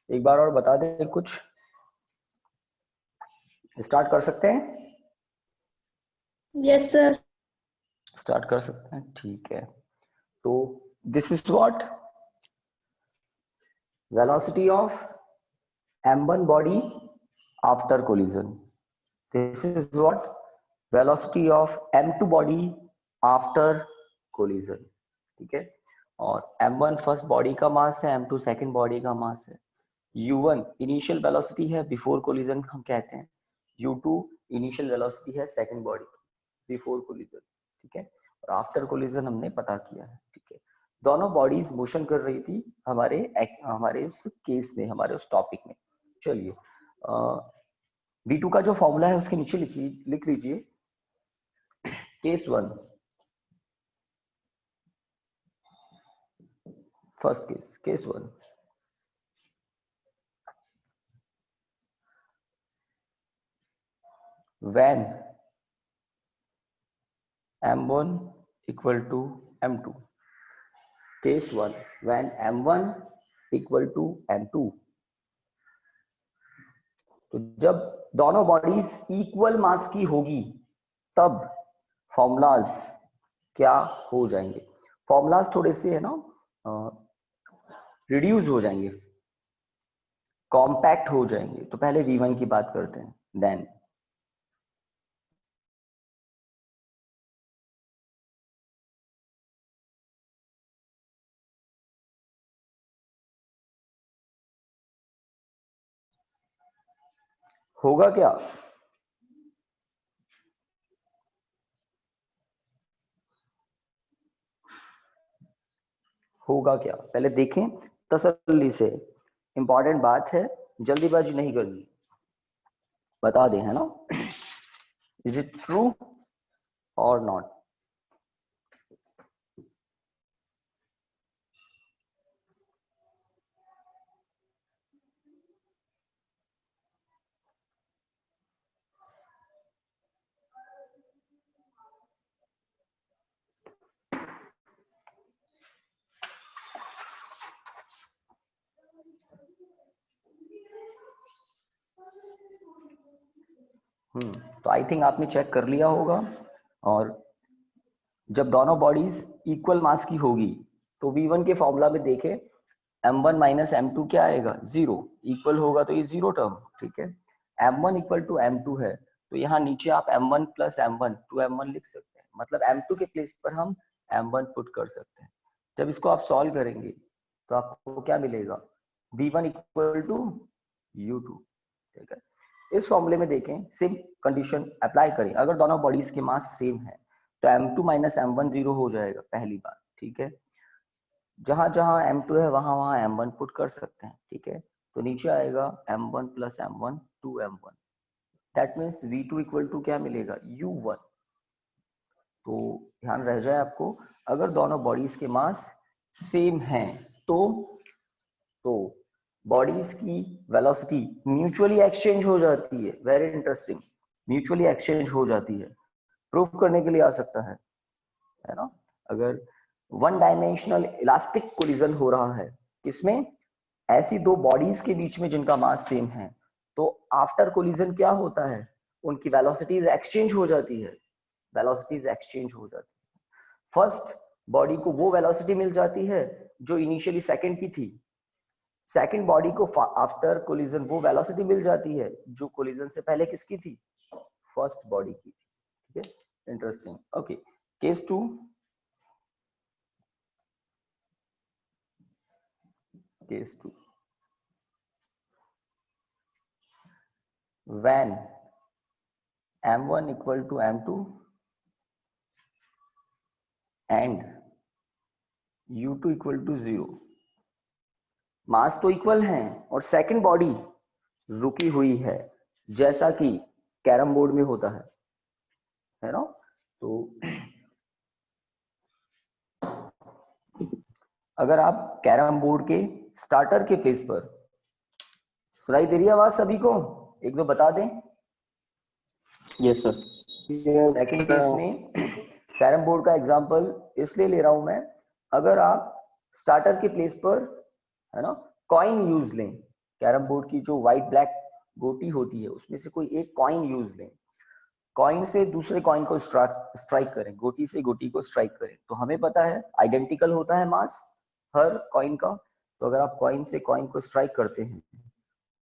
एक बार और बता दें, कुछ स्टार्ट कर सकते हैं? Yes sir. स्टार्ट कर सकते हैं, ठीक है। तो this is what velocity of m1 body after collision. This is what velocity of m2 body after collision. ठीक है, और m1 फर्स्ट बॉडी का मास है, m2 सेकंड बॉडी का मास है, u1 इनिशियल वेलोसिटी है बिफोर कोलिजन हम कहते हैं, u2 इनिशियल वेलोसिटी है सेकंड बॉडी बिफोर कोलिजन। ठीक है, और आफ्टर कोलिजन हमने पता किया है। ठीक है, दोनों बॉडीज मोशन कर रही थी हमारे उस केस में, हमारे उस टॉपिक में। चलिए, V2 का जो फॉर्मूला है उसके नीचे लिख लीजिए। Case 1, first case 1, when m1 equal to m2, case 1 when m1 equal to m2, तो जब दोनों बॉडीज इक्वल मास की होगी तब फॉर्मूलाज क्या हो जाएंगे। फॉर्मूलाज थोड़े से है ना रिड्यूस हो जाएंगे, कॉम्पैक्ट हो जाएंगे। तो पहले V1 की बात करते हैं, देन होगा क्या, होगा क्या पहले देखें तसल्ली से। इंपॉर्टेंट बात है, जल्दीबाजी नहीं करनी, बता दें, है ना। इज इट ट्रू और नॉट? तो आई थिंक आपने चेक कर लिया होगा। और जब दोनों बॉडीज इक्वल मास की होगी तो V1 के फॉर्मूला में देखें, m1 माइनस m2 क्या आएगा, 0। इक्वल होगा तो ये 0 टर्म। ठीक है, m1 इक्वल टू m2 है, तो यहाँ नीचे आप m1 प्लस m1 2m1 लिख सकते हैं, मतलब m2 के प्लेस पर हम m1 पुट कर सकते हैं। जब इसको आप सॉल्व करेंगे तो आपको क्या मिलेगा, V1 इक्वल टू u2। ठीक है, इस फॉर्मूले में देखें, सेम कंडीशन अप्लाई करें, अगर दोनों बॉडीज के मास सेम है तो m2 माइनस m1 0 हो जाएगा, पहली बात। ठीक है, जहां जहां m2 है वहां वहां m1 पुट कर सकते हैं। ठीक है, तो नीचे आएगा m1 plus m1 2m1, that means V2 equal to क्या मिलेगा, u1। तो ध्यान रह जाए आपको, अगर दोनों बॉडीज के मास सेम हैं तो बॉडीज की वेलोसिटी म्यूचुअली एक्सचेंज हो जाती है। वेरी इंटरेस्टिंग, म्यूचुअली एक्सचेंज हो जाती है। प्रूफ करने के लिए आ सकता है ना। अगर वन डायमेंशनल इलास्टिक कोलिजन हो रहा है, किसमें, ऐसी दो बॉडीज के बीच में जिनका मास सेम है, तो आफ्टर कोलिजन क्या होता है, उनकी वेलोसिटीज एक्सचेंज हो जाती है, वेलोसिटीज एक्सचेंज हो जाती है। फर्स्ट बॉडी को वो वेलोसिटी मिल जाती है जो इनिशियली सेकंड की थी, सेकंड बॉडी को आफ्टर कोलिजन वो वेलोसिटी मिल जाती है जो कोलिजन से पहले किसकी थी, फर्स्ट बॉडी की थी। ठीक है, interesting. Okay, case 2, case 2, when m1 equal to m2 and u2 equal to 0, मास तो इक्वल हैं और सेकंड बॉडी रुकी हुई है, जैसा कि कैरम बोर्ड में होता है ना। तो अगर आप कैरम बोर्ड के स्टार्टर के प्लेस पर, सुनाई दे रही है आवाज सभी को, एक दो बता दें। Yes sir. सेकंड केस में कैरम बोर्ड का एग्जांपल इसलिए ले रहा हूं मैं, अगर आप स्टार्टर के प्लेस पर है ना कॉइन यूज लें, कैरम बोर्ड की जो व्हाइट ब्लैक गोटी होती है उसमें से कोई एक कॉइन यूज लें, कॉइन से दूसरे कॉइन को स्ट्राइक करें, गोटी से गोटी को स्ट्राइक करें, तो हमें पता है आइडेंटिकल होता है मास हर कॉइन का। तो अगर आप कॉइन से कॉइन को स्ट्राइक करते हैं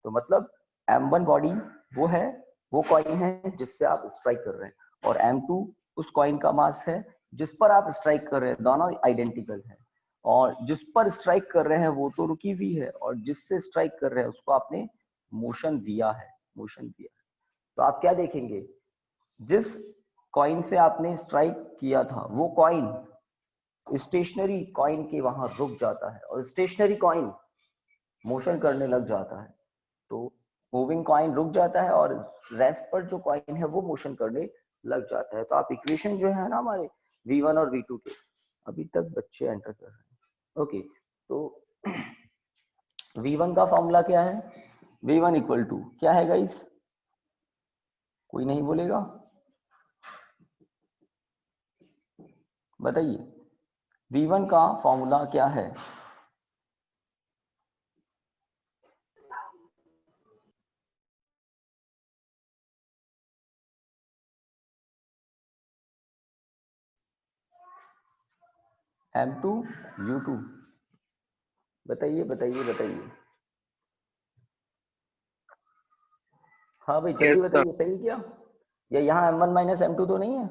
तो मतलब M1 बॉडी वो है, वो कॉइन है जिससे आप स्ट्राइक कर रहे हैं, और M2 उस कॉइन का मास है जिस पर आप स्ट्राइक कर रहे हैं, दोनों आइडेंटिकल है। और जिस पर स्ट्राइक कर रहे हैं वो तो रुकी हुई है, और जिससे स्ट्राइक कर रहे हैं उसको आपने मोशन दिया है, मोशन दिया है। तो आप क्या देखेंगे, जिस कॉइन से आपने स्ट्राइक किया था वो कॉइन स्टेशनरी कॉइन के वहां रुक जाता है, और स्टेशनरी कॉइन मोशन करने लग जाता है। तो मूविंग कॉइन रुक जाता है और रेस्ट पर जो कॉइन है वो मोशन करने लग जाता है। तो आप इक्वेशन जो है ना हमारे V1 और V2 के, अभी तक बच्चे एंटर कर रहे हैं। ओके, तो V1 का फॉर्मूला क्या है, V1 इक्वल टू क्या है गाइस, कोई नहीं बोलेगा, बताइए V1 का फॉर्मूला क्या है। M2 U2, बताइए बताइए बताइए। हाँ भाई जल्दी बताइए, सही क्या, या यहाँ M1 माइनस M2 तो नहीं है,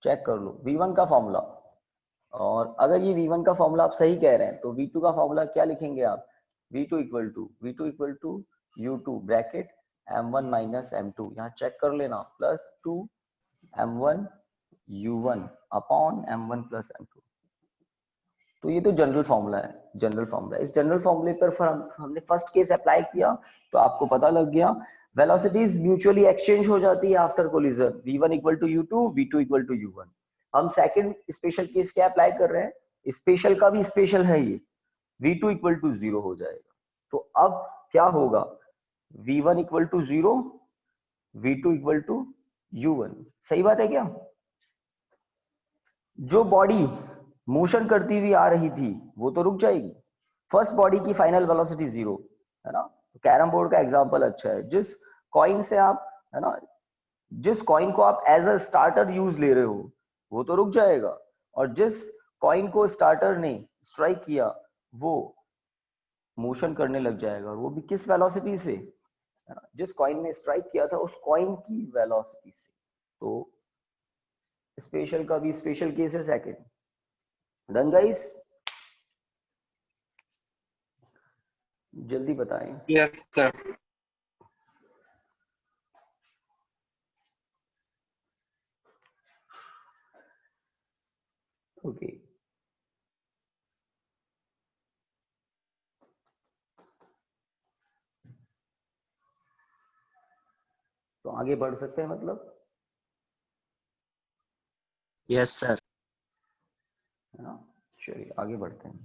चेक कर लो V1 का फॉर्मूला। और अगर ये V1 का फॉर्मूला आप सही कह रहे हैं तो V2 का फॉर्मूला क्या लिखेंगे आप, V2 equal to U2 bracket M1 minus M2, यहाँ चेक कर लेना, plus 2 M1 U1 upon M1 plus M2। तो ये तो जनरल फॉर्मूला है, जनरल फॉर्मूला। इस जनरल फॉर्मूले पर हमने फर्स्ट केस अप्लाई किया तो आपको पता लग गया, वेलोसिटीज म्यूचुअली एक्सचेंज हो जाती है after collision, V1 equal to U2, V2 equal to U1। हम सेकंड स्पेशल केस क्या अप्लाई कर रहे हैं, स्पेशल का भी स्पेशल है ये, V2 इक्वल टू 0 हो जाएगा। तो अब क्या होगा, V1 equal to 0, V2 equal to U1। सही बात है क्या, जो बॉडी मोशन करती हुई आ रही थी वो तो रुक जाएगी, फर्स्ट बॉडी की फाइनल वेलोसिटी 0 है ना। कैरम बोर्ड का एग्जांपल अच्छा है, जिस कॉइन से आप, है ना, जिस कॉइन को आप एज अ स्टार्टर यूज ले रहे हो वो तो रुक जाएगा, और जिस कॉइन को स्टार्टर ने स्ट्राइक किया वो मोशन करने लग जाएगा, और वो भी किस वेलोसिटी से, है ना, जिस कॉइन ने स्ट्राइक किया था उस कॉइन की वेलोसिटी से। तो स्पेशल का भी स्पेशल केस है सेकंड। डन गाइस, जल्दी बताएं। Yes, sir. ओके, तो आगे बढ़ सकते हैं मतलब, Yes, sir. है ना। चलिए आगे बढ़ते हैं।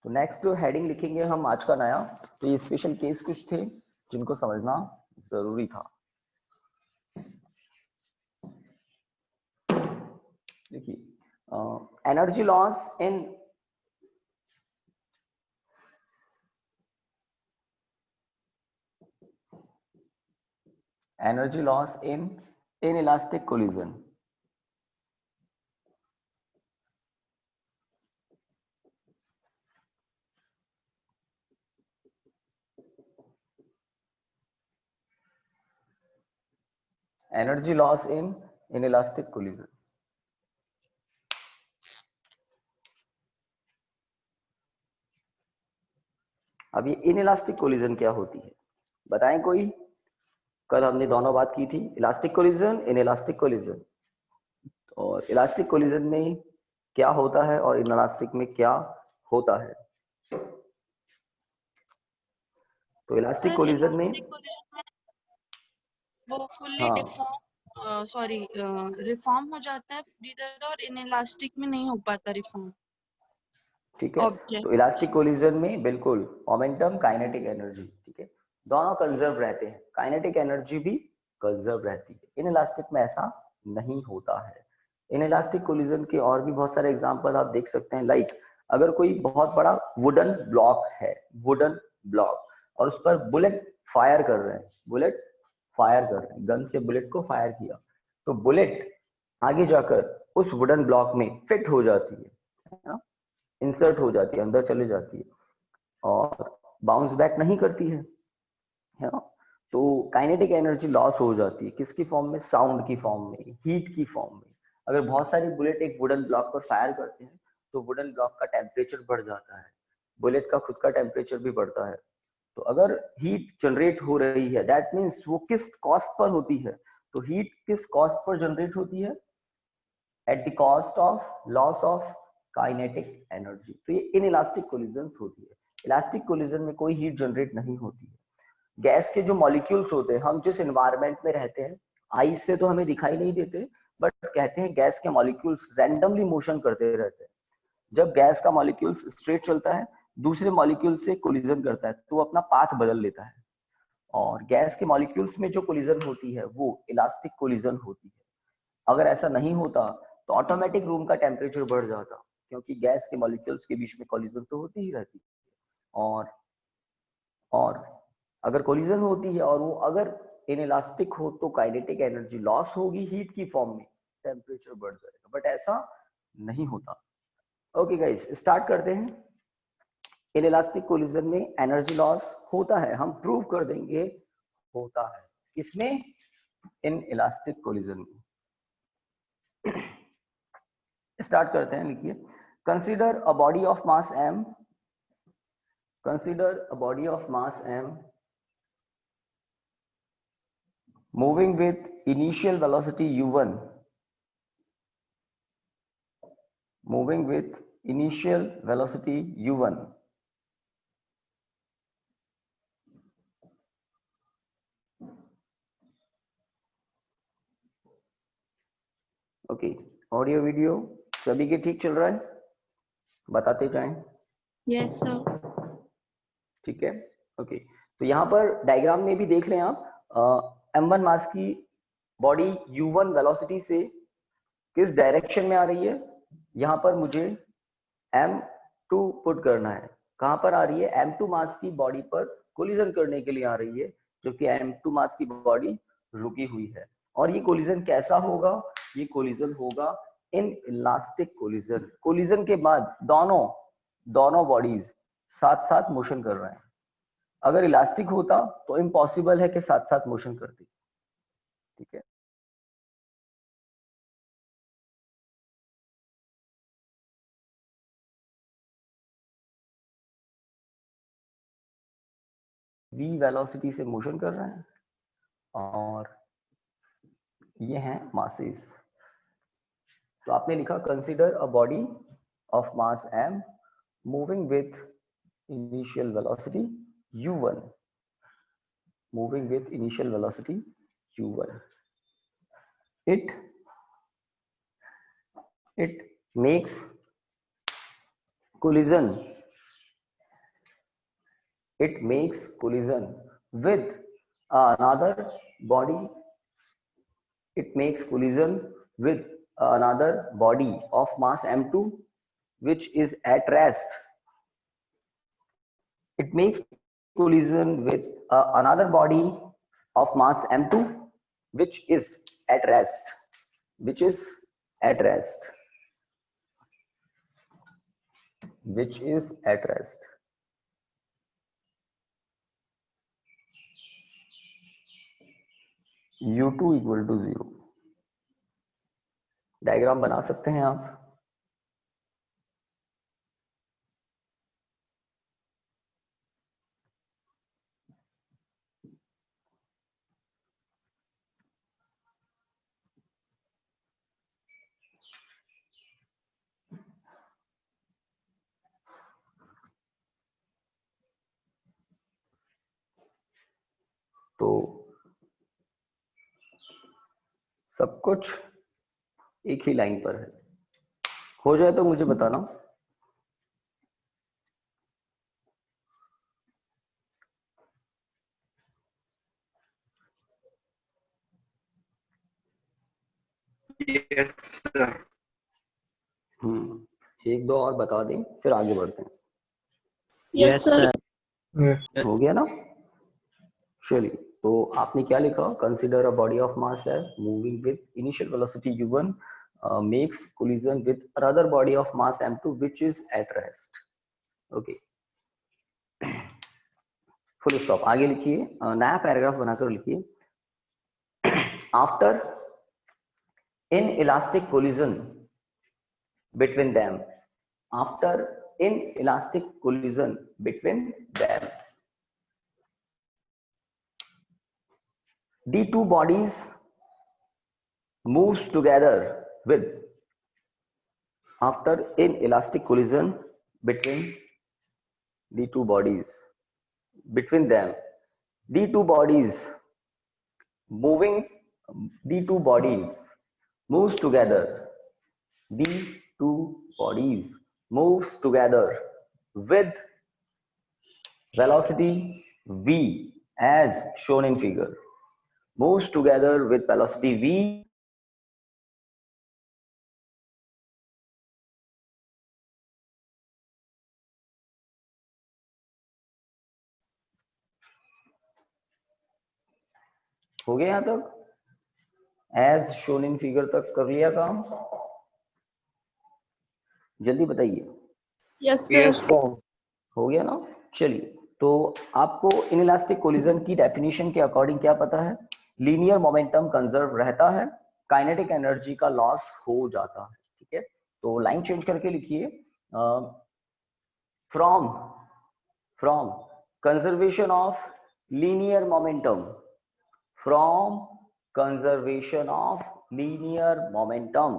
तो नेक्स्ट जो हेडिंग लिखेंगे हम आज का नया, तो ये स्पेशल केस कुछ थे जिनको समझना जरूरी था। देखिए, energy loss in inelastic collision। Energy loss in inelastic collision। अब ये इनइलास्टिक कोलिजन क्या होती है, बताएं कोई। कल हमने दोनों बात की थी, इलास्टिक कोलिजन, इनइलास्टिक कोलिजन। और इलास्टिक कोलिजन में क्या होता है और इनइलास्टिक में क्या होता है। तो इलास्टिक सर कोलिजन में, वो फुल्ली हाँ डिफॉर्म, सॉरी, रिफॉर्म हो जाता है पूरी तरह, और इनइलास्टिक में नहीं हो पाता रिफॉर्म ठीक है। ऑब्जेक्ट। तो इलास्टिक कोलिजन में बिल्कुल मोमेंटम, काइनेटिक एनर्जी, ठीक है, दोनों कंजर्व रहते हैं, काइनेटिक एनर्जी भी कंजर्व रहती है। इनइलास्टिक में ऐसा नहीं होता है। इनइलास्टिक कोलिजन के और भी बहुत सारे एग्जांपल आप देख सकते हैं, लाइक अगर कोई बहुत बड़ा वुडन ब्लॉक है, वुडन ब्लॉक, और उस पर बुलेट फायर कर रहे हैं, बुलेट फायर कर रहे हैं, गन से बुलेट को फायर किया, तो बुलेट आगे जाकर उस वुडन ब्लॉक में फिट हो जाती है, इंसर्ट हो जाती है, अंदर चले जाती है और बाउंस बैक नहीं करती है ना। तो काइनेटिक एनर्जी लॉस हो जाती है, किसकी फॉर्म में? साउंड की फॉर्म में, हीट की फॉर्म में। अगर बहुत सारी बुलेट एक वुडन ब्लॉक पर फायर करते हैं तो वुडन ब्लॉक का टेम्परेचर बढ़ जाता है, बुलेट का खुद का टेम्परेचर भी बढ़ता है। तो अगर हीट जनरेट हो रही है, दैट मीन्स वो किस कॉस्ट पर होती है? तो हीट किस कॉस्ट पर जनरेट होती है? At the cost of loss of kinetic energy. तो ये इनइलास्टिक कोलिजन होती है। इलास्टिक कोलिजन में कोई हीट जनरेट नहीं होती है। गैस के जो मॉलिक्यूल्स होते हैं, हम जिस एनवायरनमेंट में रहते हैं, आईज से तो हमें दिखाई नहीं देते, बट कहते हैं गैस के मॉलिक्यूल्स रैंडमली मोशन करते रहते हैं। जब गैस का मॉलिक्यूल्स स्ट्रेट चलता है, दूसरे मॉलिक्यूल से कोलिजन करता है, तो वो अपना पाथ बदल लेता है। और गैस के मॉलिक्यूल्स में जो कोलिजन होती है वो इलास्टिक कोलिजन होती है। अगर ऐसा नहीं होता तो ऑटोमेटिक रूम का टेम्परेचर बढ़ जाता, क्योंकि गैस के मॉलिक्यूल्स के बीच में कोलिजन तो होती ही रहती है। और अगर कोलिजन होती है और वो अगर इनइलास्टिक हो तो काइनेटिक एनर्जी लॉस होगी हीट की फॉर्म में, टेम्परेचर बढ़ जाएगा, बट ऐसा नहीं होता। ओके गाइस, स्टार्ट करते हैं। इनइलास्टिक कोलिजन में एनर्जी लॉस होता है, हम प्रूव कर देंगे होता है। किसमें? इनइलास्टिक कोलिजन में। स्टार्ट करते हैं, लिखिए। Consider a body of mass m, consider a body of mass m moving with initial velocity u1, moving with initial velocity u1, okay. Audio video सभी के ठीक चल रहा है? बताते जाएं। Yes sir. ठीक है, ओके। तो यहाँ पर डायग्राम में भी देख लें आप, m1 मास की बॉडी u1 वेलोसिटी से किस डायरेक्शन में आ रही है? यहाँ पर मुझे m2 पुट करना है। कहां पर आ रही है? m2 मास की बॉडी पर कोलिजन करने के लिए आ रही है, जो कि m2 मास की बॉडी रुकी हुई है। और ये कोलिजन कैसा होगा? ये कोलिजन होगा इन इलास्टिक कोलिजन। कोलिजन के बाद दोनों बॉडीज साथ साथ मोशन कर रहे हैं। अगर इलास्टिक होता तो इम्पॉसिबल है कि साथ साथ मोशन करती। ठीक है, v वेलोसिटी से मोशन कर रहे हैं और ये हैं मासेस। तो आपने लिखा consider a body of mass m moving with initial velocity u1, moving with initial velocity u1। it makes collision, it makes collision with another body, it makes collision with another body of mass m2 which is at rest. It makes collision with another body of mass m2 which is at rest, which is at rest, which is at rest. u2 equal to 0। Diagram बना सकते हैं आप। तो सब कुछ एक ही line पर है। हो जाए तो मुझे बताना। Yes, sir. एक दो और बता दें फिर आगे बढ़ते हैं। Yes, sir. हो गया ना? चलिए, तो आपने क्या लिखा? Consider a body of mass as moving with initial velocity u1 makes collision with another body of mass m2 which is at rest. Okay, full stop. आगे लिखिए, नया पैराग्राफ बनाकर लिखिए, after inelastic collision between them, after inelastic collision between them, the two bodies moves together with, after inelastic collision between the two bodies, between them, the two bodies moving, the two bodies moves together, the two bodies moves together with velocity v as shown in figure, moves together with velocity v हो गया। यहां तक as shown in figure तक कर लिया काम? जल्दी बताइए। Yes Yes, sir. sir. हो गया ना? चलिए, तो आपको इनइलास्टिक कोलिजन की डेफिनेशन के अकॉर्डिंग क्या पता है? लीनियर मोमेंटम कंजर्व रहता है, काइनेटिक एनर्जी का लॉस हो जाता है। ठीक है, तो लाइन चेंज करके लिखिए, from from conservation of linear momentum, from conservation of linear momentum,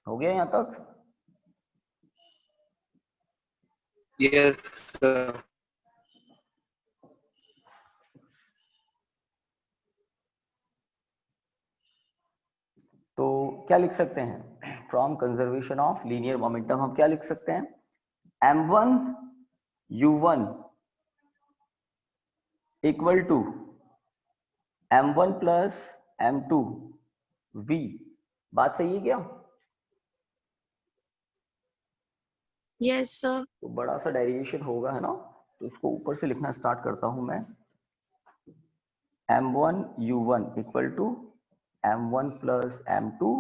हो गया यहां तक? Yes, sir. तो क्या लिख सकते हैं? From conservation of linear momentum हम क्या लिख सकते हैं? m1 u1 equal to m1 plus m2 v। बात सही है क्या? Yes sir. तो बड़ा सा डेरिवेशन होगा, है ना? तो इसको ऊपर से लिखना स्टार्ट करता हूं मैं, m1 u1 equal to m1 plus m2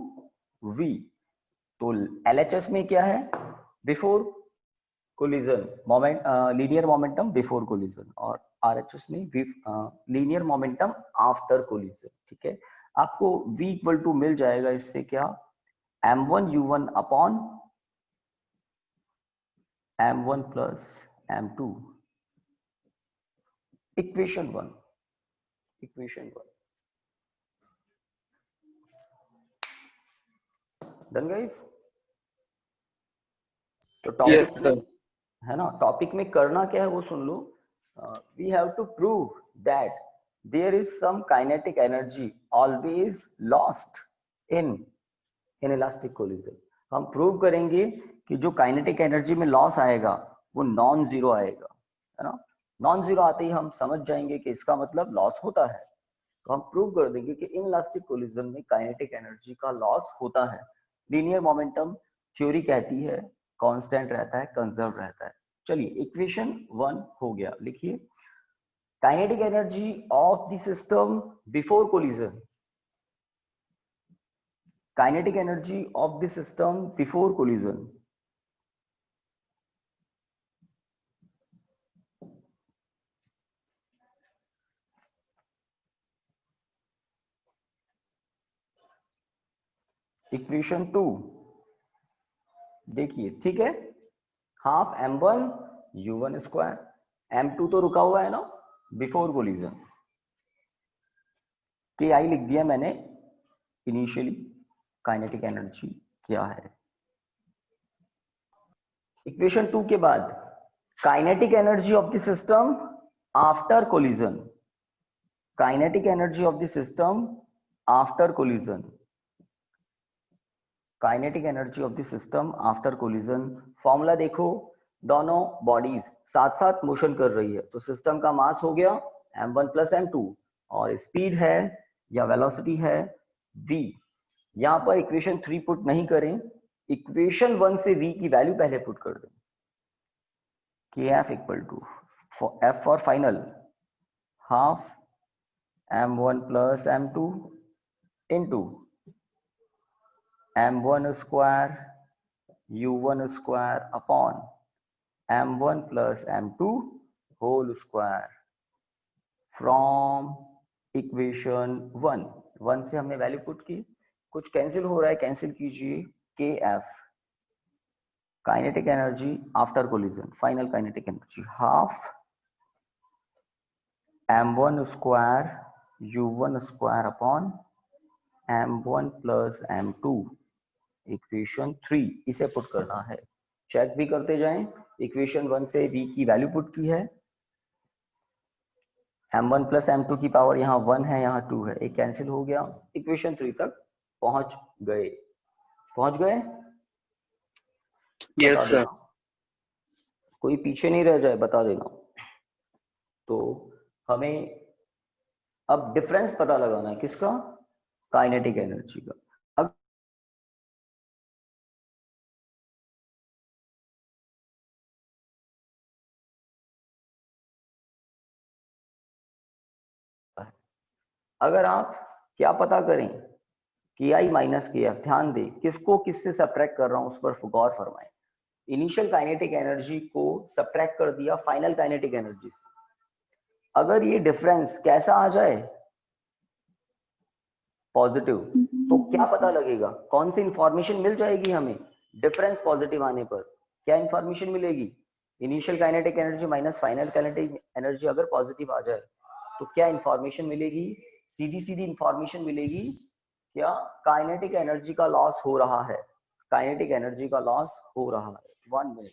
v। तो LHS में क्या है? Before collision moment, linear momentum before collision, और RHS में लीनियर मोमेंटम आफ्टर कोलिजन। ठीक है, आपको v इक्वल टू मिल जाएगा इससे क्या? m1 u1 upon m1 plus m2, equation 1, equation 1। Done guys? तो Yes, टॉपिक sir. में, है ना, टॉपिक में करना क्या है वो सुन लो। We have to prove that there is some kinetic energy always lost in inelastic collision. हम प्रूव करेंगे कि जो काइनेटिक एनर्जी में लॉस आएगा वो नॉन जीरो आएगा, है ना? नॉन जीरो आते ही हम समझ जाएंगे कि इसका मतलब लॉस होता है। तो हम प्रूव कर देंगे कि इनइलास्टिक कोलिजन में काइनेटिक एनर्जी का लॉस होता है। लीनियर मोमेंटम थ्योरी कहती है कांस्टेंट रहता है, कंजर्व रहता है। चलिए, इक्वेशन 1 हो गया, लिखिए, kinetic energy of the system before collision, kinetic energy of the system before collision, equation 2 देखिए, ठीक है, half m1 u1 square, m2 तो रुका हुआ है ना बिफोर कोलिजन, के आई लिख दिया मैंने इनिशियली, काइनेटिक एनर्जी क्या है। इक्वेशन 2 के बाद kinetic energy of the system after collision, kinetic energy of the system after collision, kinetic energy of the system after collision. Formula देखो, दोनों बॉडीज साथ साथ मोशन कर रही है, तो सिस्टम का मास हो गया m1 प्लस m2 और स्पीड है या वेलोसिटी है v। यहां पर इक्वेशन 3 पुट नहीं करें, इक्वेशन 1 से v की वैल्यू पहले पुट कर दें। kf equal to f for final half m1 plus m2 into m1 square u1 square upon m1 plus m2 whole square from equation 1 से हमने वैल्यू पुट की, कुछ कैंसिल हो रहा है, कैंसिल कीजिए, के F kinetic energy after collision, final kinetic energy half m1 square u1 square upon m1 plus m2 equation 3, इसे पुट करना है। चेक भी करते जाएं, इक्वेशन 1 से v की वैल्यू पुट की है, m1 प्लस m2 की पावर यहाँ 1 है, यहाँ 2 है, एक कैंसिल हो गया, इक्वेशन 3 तक पहुंच गए। Yes sir. कोई पीछे नहीं रह जाए, बता देना। तो हमें अब डिफरेंस पता लगाना है, किसका? काइनेटिक एनर्जी का। अब अगर आप क्या पता करें, के आई माइनस के एफ, ध्यान दे किसको किससे सब्ट्रैक्ट कर रहा हूं उस पर गौर फरमाएं। इनिशियल काइनेटिक एनर्जी को सब्ट्रैक्ट कर दिया फाइनल काइनेटिक एनर्जी से। अगर ये डिफरेंस कैसा आ जाए, पॉजिटिव, तो क्या पता लगेगा, कौन सी इंफॉर्मेशन मिल जाएगी हमें? डिफरेंस पॉजिटिव आने पर क्या इंफॉर्मेशन मिलेगी? Initial kinetic energy minus final kinetic energy अगर पॉजिटिव आ जाए तो क्या इंफॉर्मेशन मिलेगी? सीधी सीधी इंफॉर्मेशन मिलेगी, क्या काइनेटिक एनर्जी का लॉस हो रहा है, काइनेटिक एनर्जी का लॉस हो रहा है। 1 minute.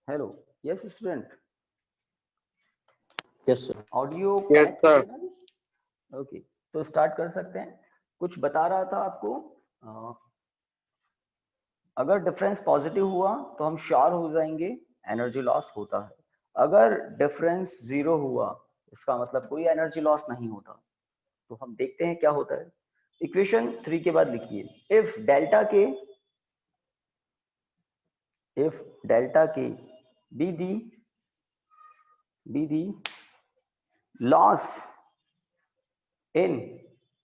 Hello, yes student, yes sir. Audio yes connect sir. है ना? ओके, तो स्टार्ट कर सकते हैं। कुछ बता रहा था आपको, अगर डिफरेंस पॉजिटिव हुआ तो हम श्योर हो जाएंगे एनर्जी लॉस होता है, अगर डिफरेंस 0 हुआ इसका मतलब कोई एनर्जी लॉस नहीं होता। तो हम देखते हैं क्या होता है। इक्वेशन 3 के बाद लिखिए, इफ डेल्टा के be the loss in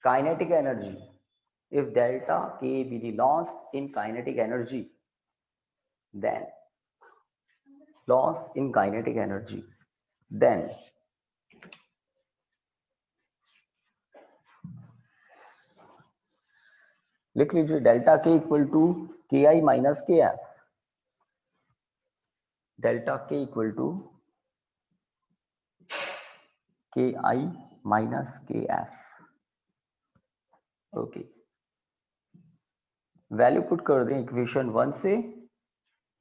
kinetic energy if delta k be the loss in kinetic energy, then लिख लीजिए delta k equal to ki minus kf, delta k equal to ki minus kf। Okay, value put कर दें equation 1 से,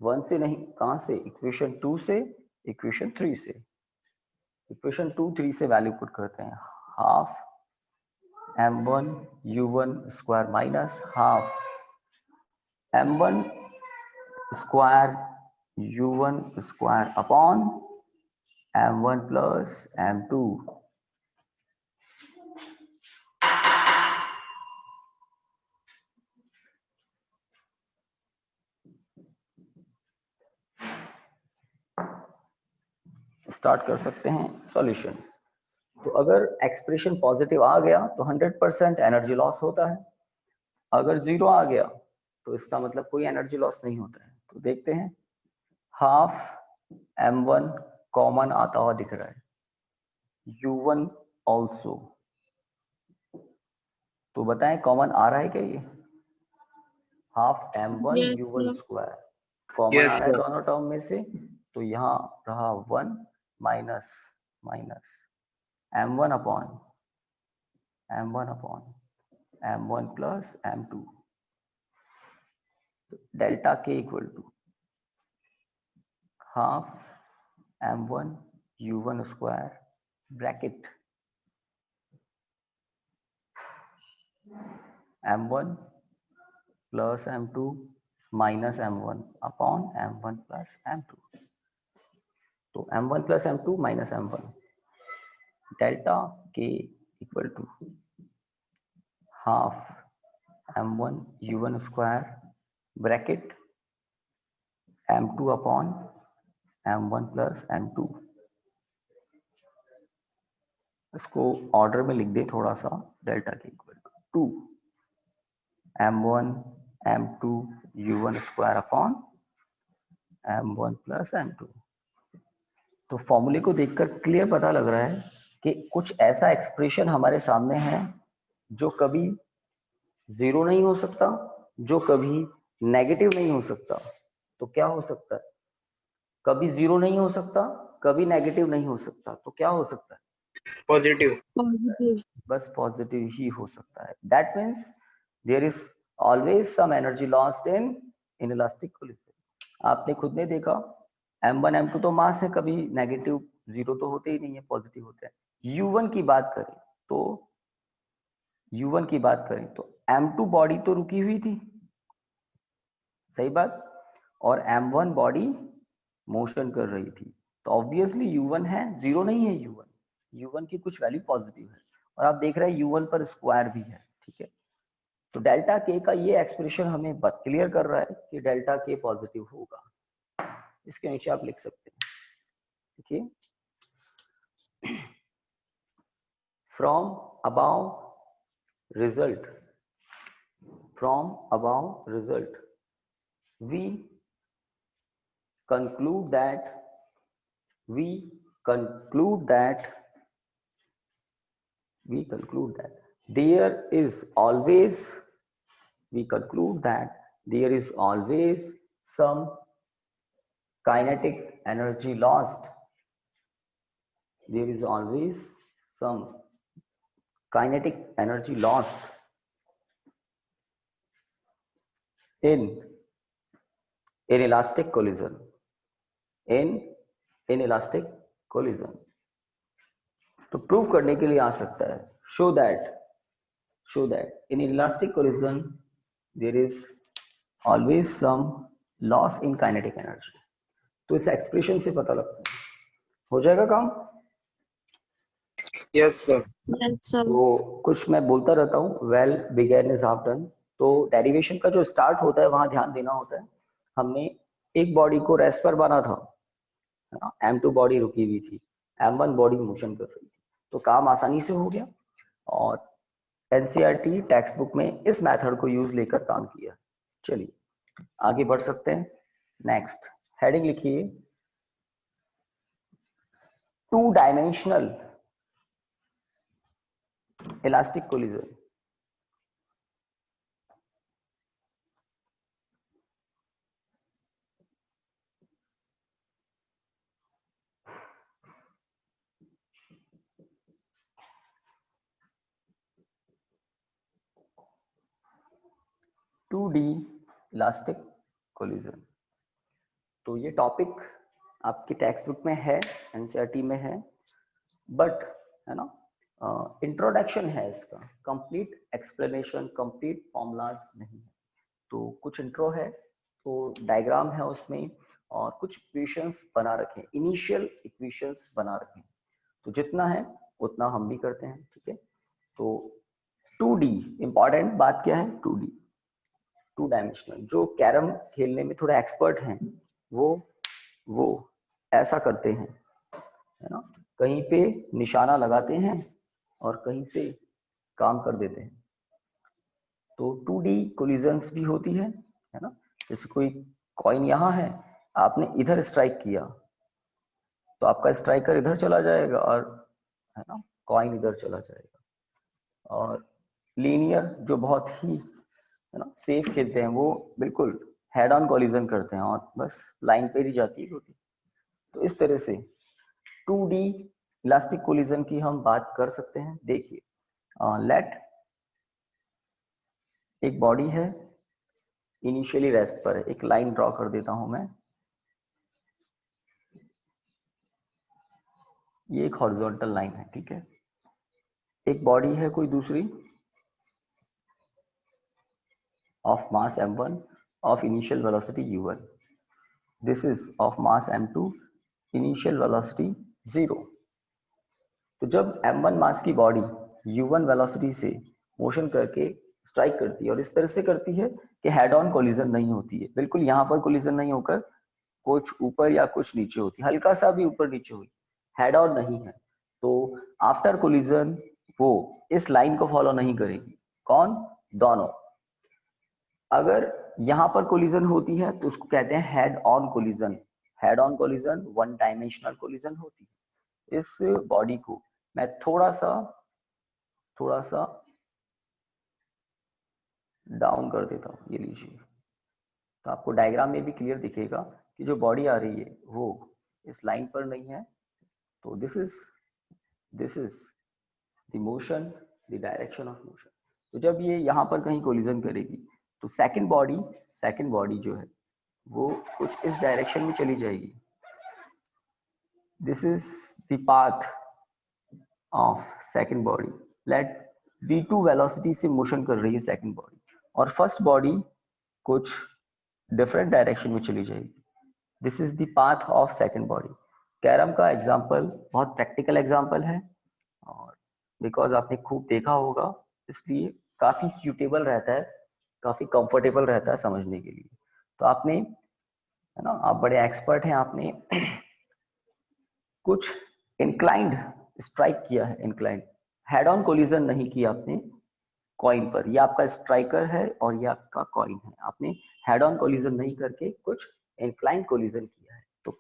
1 से नहीं, कहां से, equation 2 से, इक्वेशन 3 से। इक्वेशन 2 3 से वैल्यू पुट करते हैं, half m1 u1 square minus half m1 square u1 square upon m1 plus m2। Start कर सकते हैं सॉल्यूशन। तो अगर एक्सप्रेशन पॉजिटिव आ गया तो 100% एनर्जी लॉस होता है, अगर 0 आ गया तो इसका मतलब कोई एनर्जी लॉस नहीं होता है। तो देखते हैं, हाफ m1 कॉमन आता हुआ दिख रहा है, u1 ऑल्सो, तो बताएं कॉमन आ रहा है क्या, ये half m1 u1 square common आ रहा है दोनों टर्म में से, तो यहाँ रहा 1 minus minus m1 upon m1 plus m2, delta k equal to half m1 u1 square bracket m1 plus m2 minus m1 upon m1 plus m2, तो m1 plus m2 minus m1, delta k equal to half m1 u1 square bracket m2 upon m1 plus m2। इसको order में लिख दे थोड़ा सा, delta k equal to 2 m1 m2 u1 square upon m1 plus m2। तो फॉर्मूले को देखकर क्लियर पता लग रहा है कि कुछ ऐसा एक्सप्रेशन हमारे सामने है जो कभी 0 नहीं हो सकता, जो कभी नेगेटिव नहीं हो सकता। तो क्या हो सकता है, कभी 0 नहीं हो सकता, कभी नेगेटिव नहीं हो सकता, तो क्या हो सकता है, पॉजिटिव, बस पॉजिटिव ही हो सकता है। That means there is always some energy lost in inelastic collision. आपने खुद ने देखा m1 m2 तो मास है, कभी नेगेटिव 0 तो होते ही नहीं है, पॉजिटिव होते हैं। u1 की बात करें तो m2 बॉडी तो रुकी हुई थी, सही बात, और m1 बॉडी मोशन कर रही थी, तो ऑब्वियसली u1 है, 0 नहीं है u1 की कुछ वैल्यू पॉजिटिव है, और आप देख रहे हैं u1 पर स्क्वायर भी है, ठीक है। तो डेल्टा k का ये एक्सप्रेशन हमें क्लियर कर रहा है कि डेल्टा k पॉजिटिव होगा। इसके नीचे आप लिख सकते हैं, देखिए, from above result we conclude that there is always some kinetic energy lost. There is always some kinetic energy lost in inelastic collision. तो प्रूव करने के लिए आ सकता है, show that in inelastic collision there is always some loss in kinetic energy। तो इस expression से पता लगता है, हो जाएगा काम। Yes sir. तो कुछ मैं बोलता रहता हूँ, well begin is half done. तो डेरिवेशन का जो स्टार्ट होता है वहां ध्यान देना होता है। हमने एक बॉडी को रेस्ट पर माना था, m2 बॉडी रुकी हुई थी, m1 बॉडी मोशन कर रही थी, तो काम आसानी से हो गया। और एनसीईआरटी टेक्स्ट बुक में इस मेथड को यूज लेकर काम किया। चलिए आगे बढ़ सकते हैं। नेक्स्ट हेडिंग लिखिए, 2 dimensional elastic collision. Two D elastic collision, तो ये टॉपिक आपके टेक्स्ट बुक में है, एनसीईआरटी में है, बट है ना इंट्रोडक्शन है इसका, कंप्लीट एक्सप्लेनेशन, कंप्लीट फॉर्मूलाज नहीं है। तो कुछ इंट्रो है, तो डायग्राम है उसमें, और कुछ इक्वेशंस बना रखे, इनिशियल इक्वेशंस बना रखे। तो जितना है उतना हम भी करते हैं, ठीक है। तो 2D इंपॉर्टेंट बात क्या है, 2D 2 डायमेंशनल। जो कैरम खेलने में थोड़ा एक्सपर्ट हैं वो ऐसा करते हैं, है ना, कहीं पे निशाना लगाते हैं और कहीं से काम कर देते हैं। तो 2D कोलिजन्स भी होती है ना। जैसे कोई कॉइन यहाँ है, आपने इधर स्ट्राइक किया तो आपका स्ट्राइकर इधर चला जाएगा और है ना कॉइन इधर चला जाएगा। और लीनियर जो बहुत ही है ना सेफ खेलते हैं वो बिल्कुल हेड ऑन कोलिजन करते हैं और बस लाइन पे ही जाती है गोटी। तो इस तरह से 2D इलास्टिक कोलिजन की हम बात कर सकते हैं। देखिए लेट एक बॉडी है, इनिशियली रेस्ट पर है, एक लाइन ड्रॉ कर देता हूं मैं, ये एक हॉरिजॉन्टल लाइन है, ठीक है। एक बॉडी है कोई दूसरी of mass m1 of initial velocity u1, this is of mass m2 initial velocity 0। तो जब m1 मास की बॉडी u1 वेलोसिटी से मोशन करके स्ट्राइक करती है, और इस तरह से करती है कि हेड ऑन कोलिजन नहीं होती है, बिल्कुल यहाँ पर कोलिजन नहीं होकर कुछ ऊपर या कुछ नीचे होती है, हल्का सा भी ऊपर नीचे हुई, हेड ऑन नहीं है। तो आफ्टर कोलिजन वो इस लाइन को फॉलो नहीं करेगी। कौन? दोनों। अगर यहां पर कोलिजन होती है तो उसको कहते हैं head on collision. Head on collision 1 dimensional collision होती है। इस बॉडी को मैं थोड़ा सा डाउन कर देता हूं, ये लीजिए, तो आपको डायग्राम में भी क्लियर दिखेगा कि जो बॉडी आ रही है वो इस लाइन पर नहीं है। तो this is the motion, the direction of motion. तो जब ये यहाँ पर कहीं कोलिजन करेगी तो सेकंड बॉडी जो है वो कुछ इस डायरेक्शन में चली जाएगी। This is the path of second body. Let v2 velocity से मोशन कर रही है सेकंड बॉडी, और फर्स्ट बॉडी कुछ डिफरेंट डायरेक्शन में चली जाएगी। This is the path of second body. Carrom का एग्जाम्पल बहुत प्रैक्टिकल एग्जाम्पल है, और बिकॉज आपने खूब देखा होगा इसलिए काफी सूटेबल रहता है, काफी कंफर्टेबल रहता है समझने के लिए। तो आपने है ना, आप बड़े एक्सपर्ट हैं, आपने कुछ इंक्लाइंड स्ट्राइक किया है, इंक्लाइंड, हेड ऑन कोलिजन नहीं किया आपने कॉइन पर। ये आपका स्ट्राइकर है और ये आपका कॉइन है, आपने हेड ऑन कोलिजन नहीं करके कुछ इंक्लाइंड कोलिजन किया है। तो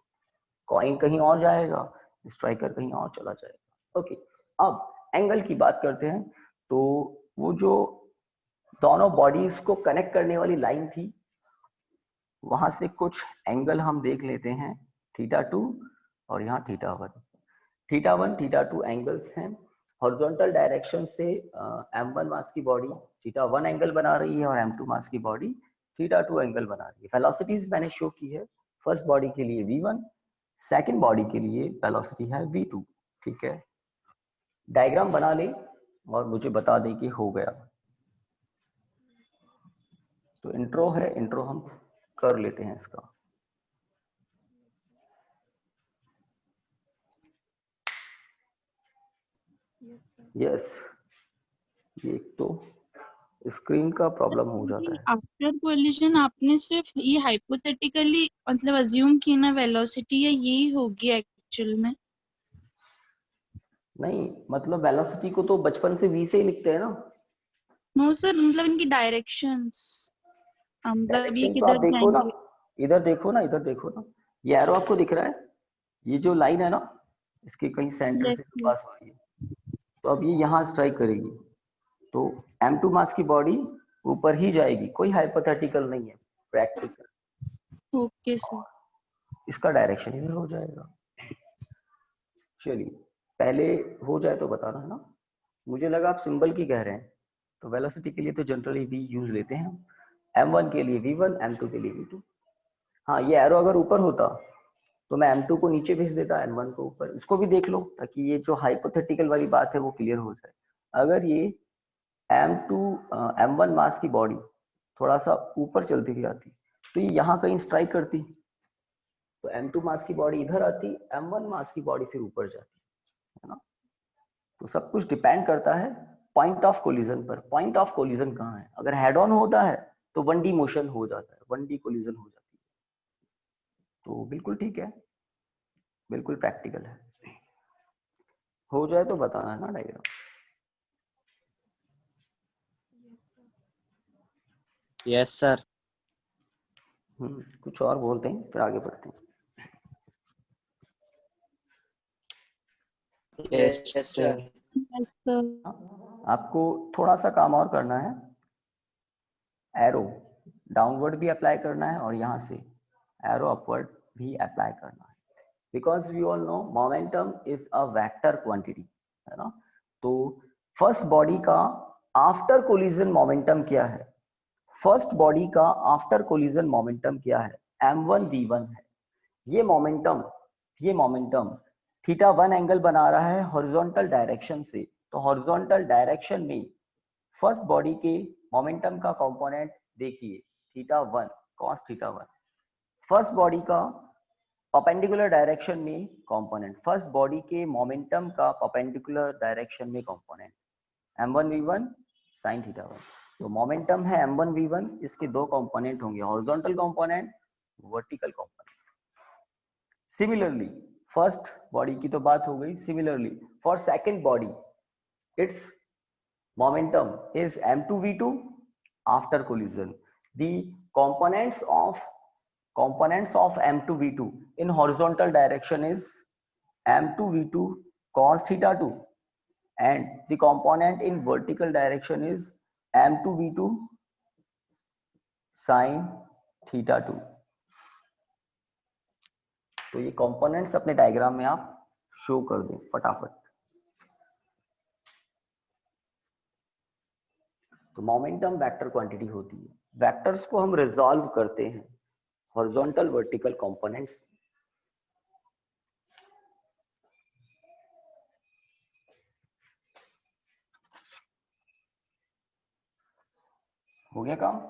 कॉइन कहीं और जाएगा, स्ट्राइकर कहीं और चला जाएगा। ओके, अब एंगल की बात करते हैं। तो वो जो दोनों बॉडीज को कनेक्ट करने वाली लाइन थी, वहां से कुछ एंगल हम देख लेते हैं, θ2 और यहाँ θ1। θ1 θ2 एंगल्स हैं। हॉरिजॉन्टल डायरेक्शन से m1 मास की बॉडी θ1 एंगल बना रही है और m2 मास की बॉडी θ2 एंगल बना रही है। वेलोसिटीज मैंने शो की है, फर्स्ट बॉडी के लिए v1, सेकंड बॉडी के लिए वेलोसिटी है v2, ठीक है। डायग्राम बना ले और मुझे बता दें कि हो गया। तो इंट्रो है, इंट्रो हम कर लेते हैं इसका। यस, ये तो स्क्रीन का प्रॉब्लम हो जाता है। आफ्टर कोलिजन आपने सिर्फ ये हाइपोथेटिकली मतलब अज्यूम की ना वेलोसिटी है, यही होगी एक्चुअल में? नहीं, मतलब वेलोसिटी को तो बचपन से v से ही लिखते हैं ना। नो सर, मतलब इनकी डायरेक्शंस, मतलब ये डायरेक्शन तो आप किधर देखो ना, जाएंगे? इधर देखो ना, इधर देखो ना, ये एरो आपको दिख रहा है, ये जो लाइन है ना, इसके कहीं सेंटर यस से सर। पास हो रही है, तो अब ये यहाँ स्ट्राइक करेगी, तो M2 मास की बॉडी ऊपर ही जाएगी, कोई हाइपोथेटिकल नहीं है, प्रैक्टिकल। Okay sir. इसका डायरेक्शन इधर हो जाएगा। चलिए, पहले हो जाए तो बताना है ना। मुझे लगा आप सिंबल की कह रहे हैं, तो वेलोसिटी के लिए तो जनरली v यूज लेते हैं हम, m1 के लिए v1, m2 के लिए v2। हाँ, ये एरो अगर ऊपर होता तो मैं m2 को नीचे भेज देता, m1 को ऊपर। इसको भी देख लो ताकि ये जो हाइपोथेटिकल वाली बात है वो क्लियर हो जाए। अगर ये m2 m1 मास की बॉडी थोड़ा सा ऊपर चलती हुई आती, तो ये यहाँ कहीं स्ट्राइक करती, तो m2 मास की बॉडी इधर आती, m1 मास की बॉडी फिर ऊपर जाती, है ना। तो सब कुछ डिपेंड करता है पॉइंट ऑफ कोलिजन पर। पॉइंट ऑफ कोलिजन कहाँ है? अगर हेड ऑन होता है तो 1D मोशन हो जाता है, 1D कोलिजन हो जाती है। तो बिल्कुल ठीक है, बिल्कुल प्रैक्टिकल है। हो जाए तो बताना है ना डायग्राम। Yes sir. कुछ और बोलते हैं फिर आगे बढ़ते हैं। Yes sir. Yes sir. आपको थोड़ा सा काम और करना है, एरो डाउनवर्ड भी अप्लाई करना है और यहाँ से एरो अपवर्ड भी अप्लाई करना है, because we all know momentum is a vector quantity, है ना। तो फर्स्ट बॉडी का आफ्टर कोलिजन मोमेंटम क्या है? फर्स्ट बॉडी का आफ्टर कोलिजन मोमेंटम क्या है? m1 v1 है। ये मोमेंटम थीटा 1 एंगल बना रहा है हॉरिजॉन्टल डायरेक्शन से, तो हॉरिजॉन्टल डायरेक्शन में फर्स्ट बॉडी के मोमेंटम का कंपोनेंट देखिए, theta 1 cos theta 1। First body का परपेंडिकुलर डायरेक्शन में कंपोनेंट, फर्स्ट बॉडी के मोमेंटम का परपेंडिकुलर डायरेक्शन में component m1 v1 sin theta 1। तो मोमेंटम है m1 v1, इसके दो कंपोनेंट होंगे, horizontal component, vertical component. Similarly first body की तो बात हो गई, similarly for second body it's momentum is m2 v2 after collision. The components of m2 v2 in horizontal direction is m2 v2 cos theta 2, and the component in vertical direction is m2 v2 sin theta 2। तो ये components अपने diagram में आप show कर दें फटाफट। तो momentum vector quantity होती है, वेक्टर्स को हम रिजॉल्व करते हैं हॉरिजॉन्टल वर्टिकल कंपोनेंट्स। हो गया काम?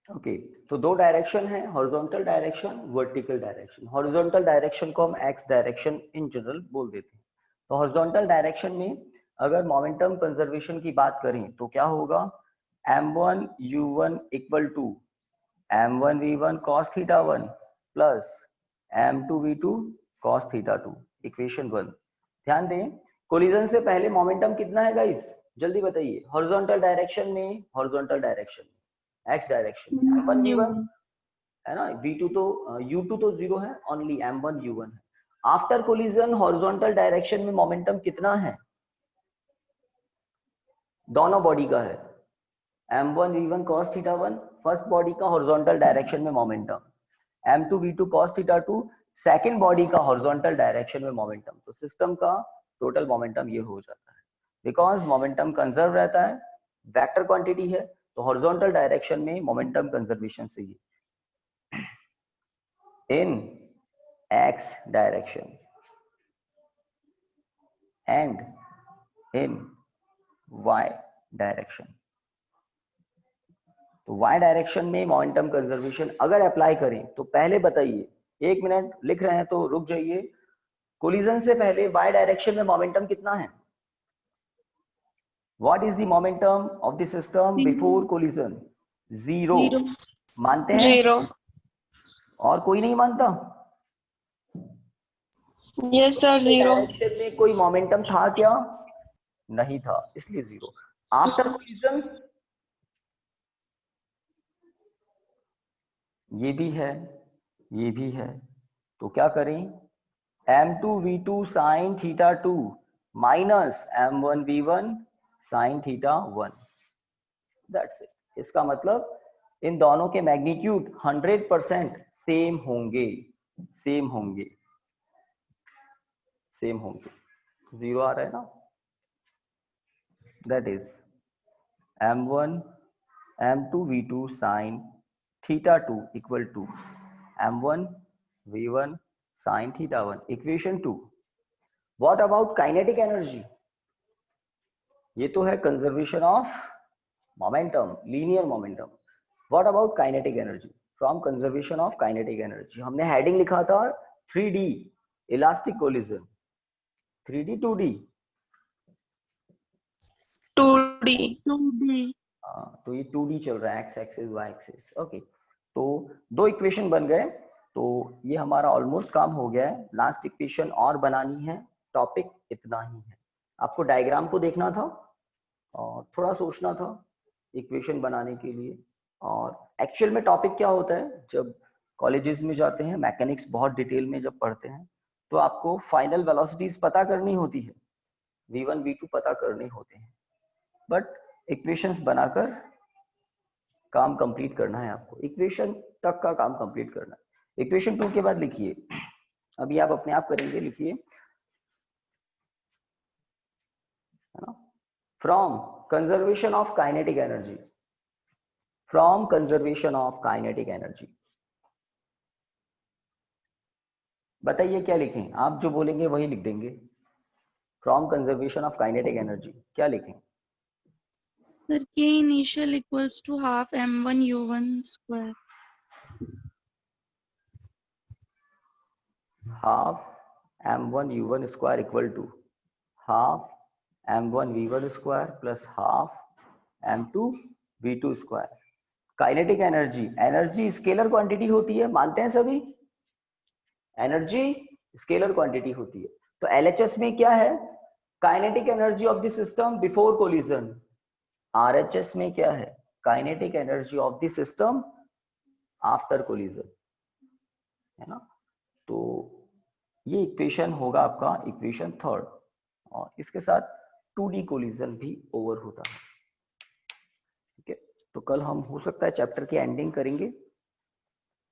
ओके, तो दो डायरेक्शन है, horizontal direction, vertical direction. Horizontal direction को हम एक्स डायरेक्शन इन जनरल बोल देते हैं। तो हॉरिजॉन्टल डायरेक्शन में अगर मोमेंटम कंजर्वेशन की बात करें तो क्या होगा? m1 u1 equal to m1 v1 cos theta 1 plus m2 v2 cos theta 2, equation 1। ध्यान दें, कोलिजन से पहले मोमेंटम कितना है गाइस? जल्दी बताइए। हॉरिजॉन्टल डायरेक्शन में, हॉरिजॉन्टल डायरेक्शन में, एक्स डायरेक्शन में m1 v1 है ना, v2 तो u2 तो जीरो है, ओनली m1 u1 है। आफ्टर कोलिजन हॉरिजॉन्टल डायरेक्शन में मोमेंटम कितना है? दोनों बॉडी का है, m1 v1 cos theta 1 first body का हॉरिजॉन्टल डायरेक्शन में momentum, m2 v2 cos theta 2 second body का हॉरिजॉन्टल डायरेक्शन में मोमेंटम। तो सिस्टम का टोटल मोमेंटम ये हो जाता है, बिकॉज मोमेंटम कंजर्व रहता है, वेक्टर क्वांटिटी है, तो हॉरिजॉन्टल डायरेक्शन में मोमेंटम कंजर्वेशन से ही in X direction. and in y direction. तो y डायरेक्शन में मोमेंटम कंजर्वेशन अगर अप्लाई करें तो पहले बताइए, 1 मिनट लिख रहे हैं तो रुक जाइए, कोलिजन से पहले y डायरेक्शन में मोमेंटम कितना है? What is the momentum of the system before collision? 0। Zero. मानते हैं? 0। और कोई नहीं मानता? Yes sir 0। डायरेक्शन में कोई मोमेंटम था क्या? नहीं था, इसलिए 0। आफ्टर कोलिजन ये भी है, ये भी है, तो क्या करें? m2v2 sin theta 2 minus m1v1 sin theta 1। That's it. इसका मतलब इन दोनों के मैग्नीट्यूड 100% सेम होंगे, सेम होंगे, सेम होंगे। 0 आ रहा है ना? That is m2v2 sin theta 2 equal to m1v1 sin theta 1। Equation 2। What about kinetic energy? ये तो है conservation of momentum, linear momentum. What about kinetic energy? From conservation of kinetic energy हमने हेडिंग लिखा था 3D elastic collision. 3D 2D? 2D। 2D। तो ये 2D चल रहा है, x axis y axis. Okay, तो 2 इक्वेशन बन गए, तो ये हमारा ऑलमोस्ट काम हो गया है। लास्ट इक्वेशन और बनानी है, टॉपिक इतना ही है। आपको डायग्राम को देखना था और थोड़ा सोचना था इक्वेशन बनाने के लिए। और एक्चुअल में टॉपिक क्या होता है, जब कॉलेजेस में जाते हैं, मैकेनिक्स बहुत डिटेल में जब पढ़ते हैं, तो आपको फाइनल वेलोसिटीज पता करनी होती है, v1 v2 पता करने होते हैं, बट इक्वेशंस बनाकर काम कंप्लीट करना है आपको। इक्वेशन तक का काम कंप्लीट करना है। इक्वेशन 2 के बाद लिखिए, अभी आप अपने आप करेंगे, लिखिए, है ना? From conservation of kinetic energy, from conservation of kinetic energy. बताइए क्या लिखें? आप जो बोलेंगे वही लिख देंगे। From conservation of kinetic energy क्या लिखें? Sir K initial equals to half m1 u1 square। Half m1 u1 square equal to half m1 v1 square plus half m2 v2 square. Kinetic energy, energy scalar quantity होती है, मानते हैं सभी? Energy scalar quantity होती है। तो LHS में क्या है? Kinetic energy of the system before collision. RHS में क्या है? Kinetic energy of the system after collision, है ना? तो ये इक्वेशन होगा आपका इक्वेशन 3, और इसके साथ 2D कोलिजन भी ओवर होता है। ठीक है, तो कल हम हो सकता है चैप्टर की एंडिंग करेंगे,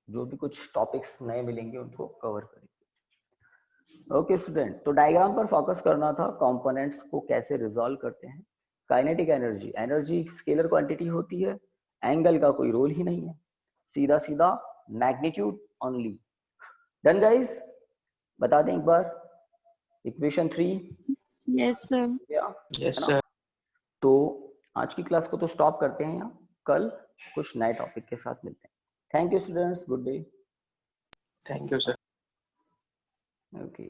जो भी कुछ टॉपिक्स नए मिलेंगे उनको कवर करेंगे। ओके स्टूडेंट, तो डायग्राम पर फोकस करना था, कंपोनेंट्स को कैसे रिजॉल्व करते हैं। Kinetic energy, energy scalar quantity होती है, एंगल का कोई रोल ही नहीं है, सीधा सीधा मैग्नीट्यूड ओनली। Done guys? बता दें एक बार equation 3। Yes sir. Yes sir. तो आज की क्लास को तो स्टॉप करते हैं यहाँ, कल कुछ नए टॉपिक के साथ मिलते हैं। Thank you students, good day. Thank you, sir. Okay.